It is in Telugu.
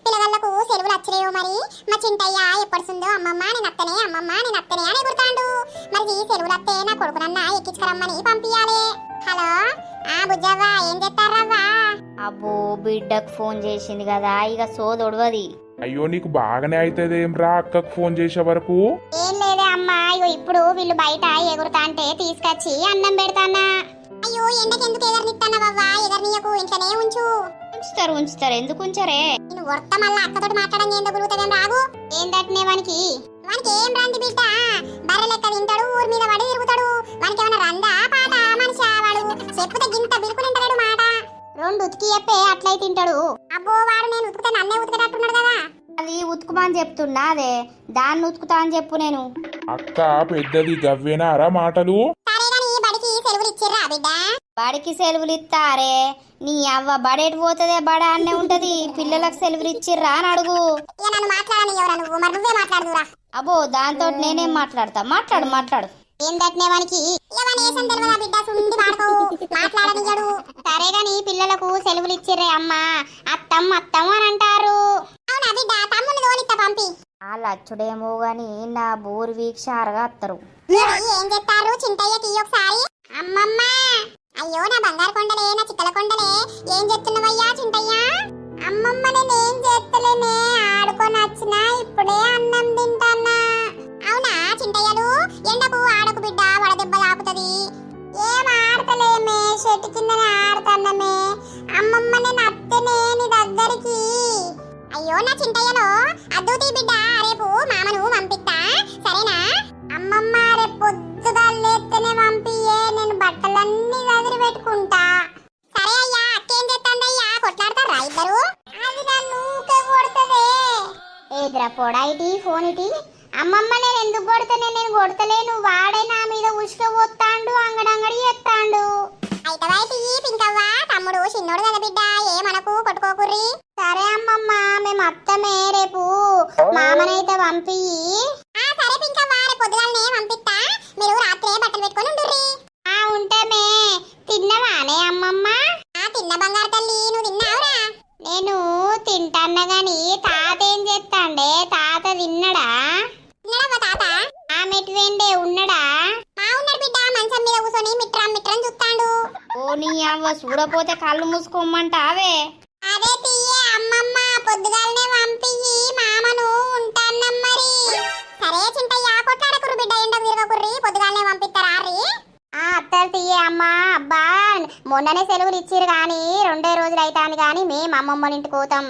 పిల్లగాళ్ళకు సెలవులు వచ్చలేవు మరి. మా చింటయ్య ఎప్పటిసుందో అమ్మమ్మ నేను అత్తనే అని ఎగురుతాండు. మరి ఈ సెలవులు అత్తే నా కొడుకునన్నా ఎక్కించుకురమ్మని పంపియాలి. హలో బుజ్జవ్వ, ఏం చేస్తారవ్వా? అబ్బో బిడ్డకు ఫోన్ చేసింది కదా, ఇక సోదొడవది. అయ్యో నీకు బాగానే అవుతుందేం రా అక్కకు ఫోన్ చేసే వరకు. ఏం లేదే అమ్మా, ఇగో ఇప్పుడు వీళ్ళు బయట ఎగురుతా అంటే తీసుకొచ్చి అన్నం పెడతానా. అయ్యో ఎండకెందుకు ఎగరనిస్తానవ్వా? ఎగరనీయకు, ఇంట్లోనే ఉంచు. ఉంచుతారు ఎందుకు ఉంచరే? నేను వర్త మళ్ళా అక్కతోటి మాట్లాడడం ఏందో గురుగుతావేం రాగు. ఏందట్నే వానికి ఏం రంది బిడ్డ, బర్రె లెక్క తింటాడు, ఊరి మీద పడి తిరుగుతాడు. వానికి ఏమైనా రందా పాట మనిషా? వాడు చెప్పుతే గింత బిరుకునింటాడు మాట. రెండు ఉతికి చెప్పే అట్లయి తింటాడు. అబ్బో వాడు నేను ఉతుకుతే నన్నే ఉతికేటట్టున్నాడు కదా. అది ఉతుకుమని చెప్తున్నా, అదే దాన్ని ఉతుకుతా అని చెప్పు. నేను అక్క పెద్దది గవ్వేనారా మాటలు? సరే గాని బడికి సెలవులు ఇచ్చిర్రా బిడ్డ? బడికి సెలవులు ఇస్తారే, నీ అవ్వ బడేటి పోతుందే, బడ అన్నే ఉంటది. పిల్లలకు సెలవులు ఇచ్చిర్రా అని అడుగు. ఇక నన్ను మాట్లాడని ఎవరా నువ్వు? మరి నువ్వే మాట్లాడుదురా. అబ్బో దాంతో నేనేం మాట్లాడతా? మాట్లాడు. ఏందట్నే వానికి ఏమనేసం తెలియదా బిడ్డ? సుండి వాడుకోవు, మాట్లాడనియ్యడు. సరే గాని పిల్లలకు సెలవులు ఇచ్చిర్రే అమ్మా, అత్తం అని అంటారు. అవునా బిడ్డ? తమ్ముని తోలిత్త పంపి. వాళ్ళు అచ్చుడేమో గాని నా బోరు వీక్షారుగా అత్తరు. ఏం చెప్తారు చింతయ్యకి ఒకసారి? అమ్మమ్మ, అయ్యో నా బంగారు కొండలే, నా చిక్కల కొండలే, ఏం చెప్తున్నావయ్యా చింతయ్య? అమ్మమ్మ నేనేం చేస్తలేనే, ఆడుకొని వచ్చినా, ఇప్పుడే అన్నం తింటానా. అవునా చింతయ్యలు? ఎండకు ఆడకు బిడ్డ, వడదెబ్బ తాకుతుంది. ఏం ఆడతలేమే, చెట్టు కిందనే ఆడుతాన్నమే. అమ్మమ్మ నేను అత్తనే నీ దగ్గరికి. అయ్యో నా చింతయ్యలో అద్దుతీ బిడ్డ, రేపు మామను పంపిస్తా సరేనా? అమ్మమ్మ రేపు పొద్దుగా లేస్తేనే పంపియే, నేను బట్టలన్నీ వదిలి పెట్టుకుంటా. సరే అయ్యా. అక్కేం చేస్తాందయ్యా? కొట్లాడతారా ఇద్దరు? అది నన్ను ఊకే కొడుతుందే. ఏదిరా పోడా ఇటీ, ఫోన్ ఇటీ. అమ్మమ్మ నేను ఎందుకు కొడతానే? నేను కొడతలేను, వాడే నా మీద ఉసుక పోతాండు, అంగడంగడి ఎత్తాండు. అయితే బయట ఈ పింకవ్వ, తమ్ముడు చిన్నోడు కదా బిడ్డ, ఏమనకు, కొట్టుకోకుర్రి. సరే అమ్మమ్మ, మేము అత్తమే, రేపు మామనైతే పంపి. సరే పింకవ్వ, రేపు పొద్దుగాలనే పంపిస్తా, మీరు రాత్రే బట్టలు పెట్టుకొని ఉండుర్రి. ఉంటామే. తిన్నవానే అమ్మమ్మ? తిన్న బంగారు తల్లి, నువ్వు తిన్నావురా? నేను తింటాన్న గాని తాత ఏం చేస్తాండే? తాత తిన్నడా? తాత మెట్వేండే ఉన్నాడా? ఉన్నాడు బిడ్డ, మంచం మీద కూర్చొని మిట్రం చూస్తాడు. ఓ నీ అవ్వ, చూడపోతే కళ్ళు మూసుకోమంటావే. అదే తీయే అమ్మమ్మ, పొద్దుగాలనే పంపి మామను ఉంటాన్నం మరి. సరే చింతయ్య, కొట్లాడకురు బిడ్డ, ఎండ విరగకుర్రి, పొద్దుగాలనే పంపిస్తారా? అత్తలు తీయే అమ్మా. అబ్బా మొన్ననే సెలవులు ఇచ్చిరు గాని 2 రోజులు అవుతాను గాని మేము అమ్మమ్మల ఇంటికి పోతాం